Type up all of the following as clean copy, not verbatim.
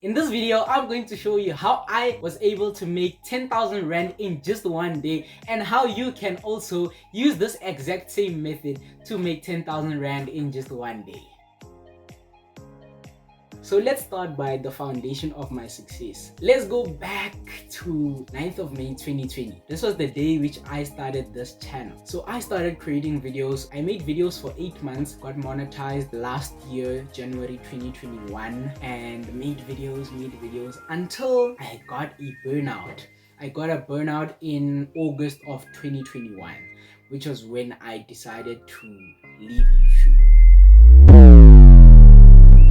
In this video, I'm going to show you how I was able to make 10,000 Rand in just one day and how you can also use this exact same method to make 10,000 Rand in just one day. So let's start by the foundation of my success. Let's go back to 9th of May 2020. This was the day which I started this channel. So I started creating videos. I made videos for 8 months, got monetized last year, January 2021, and made videos until I got a burnout. I got a burnout in August of 2021, which was when I decided to leave YouTube.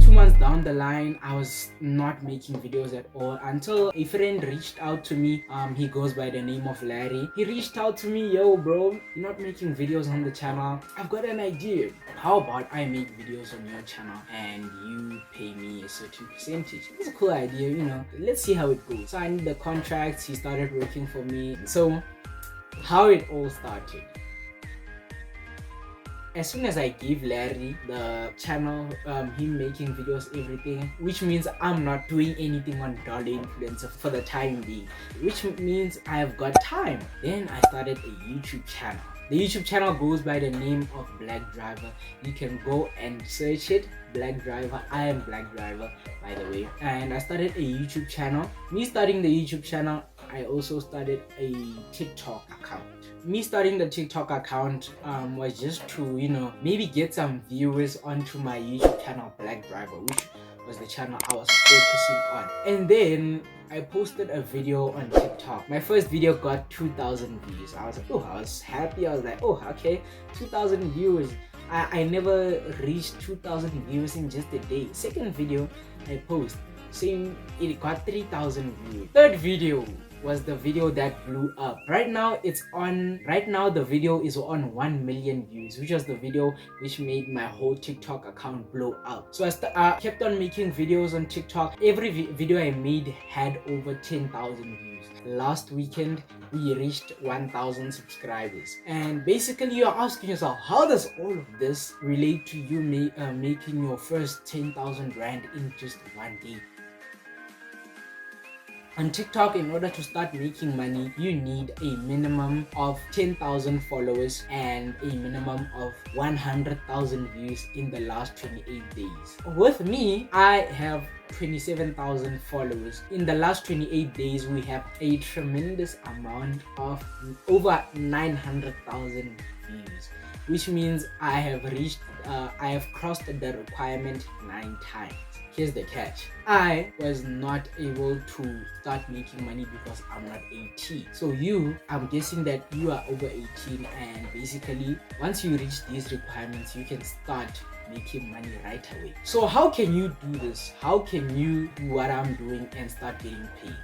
2 months down the line, I was not making videos at all until a friend reached out to me. He goes by the name of Larry. He reached out to me, yo bro, you're not making videos on the channel. I've got an idea. How about I make videos on your channel and you pay me a certain percentage? It's a cool idea, you know. Let's see how it goes. Signed the contracts, he started working for me. So how it all started. As soon as I gave Larry the channel, him making videos, everything, which means I'm not doing anything on Dollar Influencer for the time being, which means I've got time. Then I started a YouTube channel. The YouTube channel goes by the name of Black Driver. You can go and search it, Black Driver. I am Black Driver, by the way. And I started a YouTube channel. Me starting the YouTube channel, I also started a TikTok account. Me starting the TikTok account was just to, you know, maybe get some viewers onto my YouTube channel, Black Driver, which was the channel I was focusing on. And then I posted a video on TikTok. My first video got 2,000 views. I was happy. I was like, oh, okay, 2,000 viewers. I never reached 2,000 views in just a day. Second video I post, same, it got 3,000 views. Third video was the video that blew up. Right now the video is on 1 million views, which was the video which made my whole TikTok account blow up. So I kept on making videos on TikTok. Every video I made had over 10,000 views. Last weekend we reached 1,000 subscribers. And basically you're asking yourself, how does all of this relate to you making your first 10,000 Rand in just one day? On TikTok, in order to start making money, you need a minimum of 10,000 followers and a minimum of 100,000 views in the last 28 days. With me, I have 27,000 followers. In the last 28 days, we have a tremendous amount of over 900,000 views, which means I have crossed the requirement 9 times. Here's the catch. I was not able to start making money because I'm not 18. So I'm guessing that you are over 18, and basically once you reach these requirements, you can start making money right away. So how can you do this? How can you do what I'm doing and start getting paid?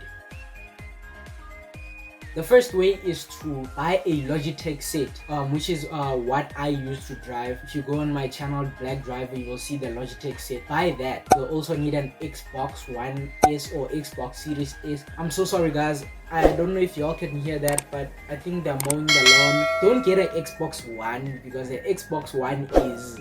The first way is to buy a Logitech set, which is what I use to drive. If you go on my channel, Black Driver, you will see the Logitech set. Buy that. You'll also need an Xbox One S or Xbox Series S. I'm so sorry guys, I don't know if y'all can hear that, but I think they're mowing the lawn. Don't get an Xbox One because the Xbox One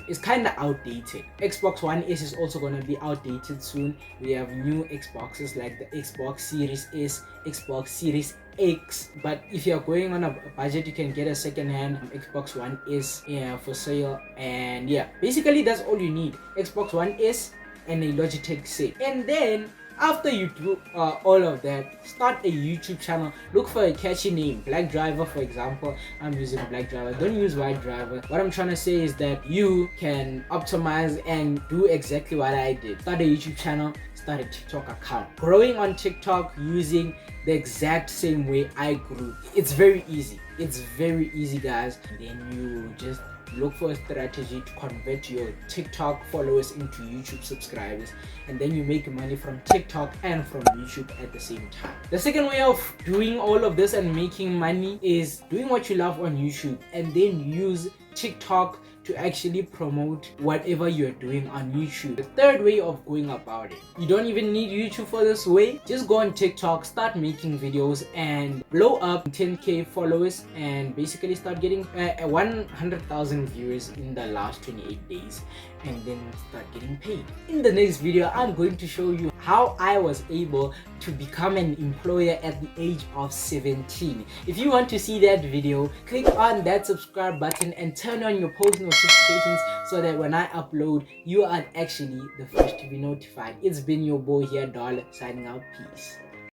is kind of outdated. Xbox One S is also going to be outdated soon. We have new Xboxes like the Xbox Series S, Xbox Series X, but if you're going on a budget, you can get a second-hand Xbox One S for sale. And yeah, basically that's all you need: Xbox One S and a Logitech set. And then after you do all of that, start a YouTube channel. Look for a catchy name, Black Driver for example. I'm using Black Driver, don't use White Driver. What I'm trying to say is that you can optimize and do exactly what I did. Start a YouTube channel, start a TikTok account. Growing on TikTok using the exact same way I grew. It's very easy. It's very easy guys. And then you just look for a strategy to convert your TikTok followers into YouTube subscribers, and then you make money from TikTok and from YouTube at the same time. The second way of doing all of this and making money is doing what you love on YouTube and then use TikTok to actually promote whatever you're doing on YouTube. The third way of going about it, you don't even need YouTube for this way. Just go on TikTok, start making videos and blow up 10K followers and basically start getting 100,000 viewers in the last 28 days. and then start getting paid. In the next video, I'm going to show you how I was able to become an employer at the age of 17. If you want to see that video, click on that subscribe button and turn on your post notifications so that when I upload, you are actually the first to be notified. It's been your boy here, Dollar, signing out. Peace.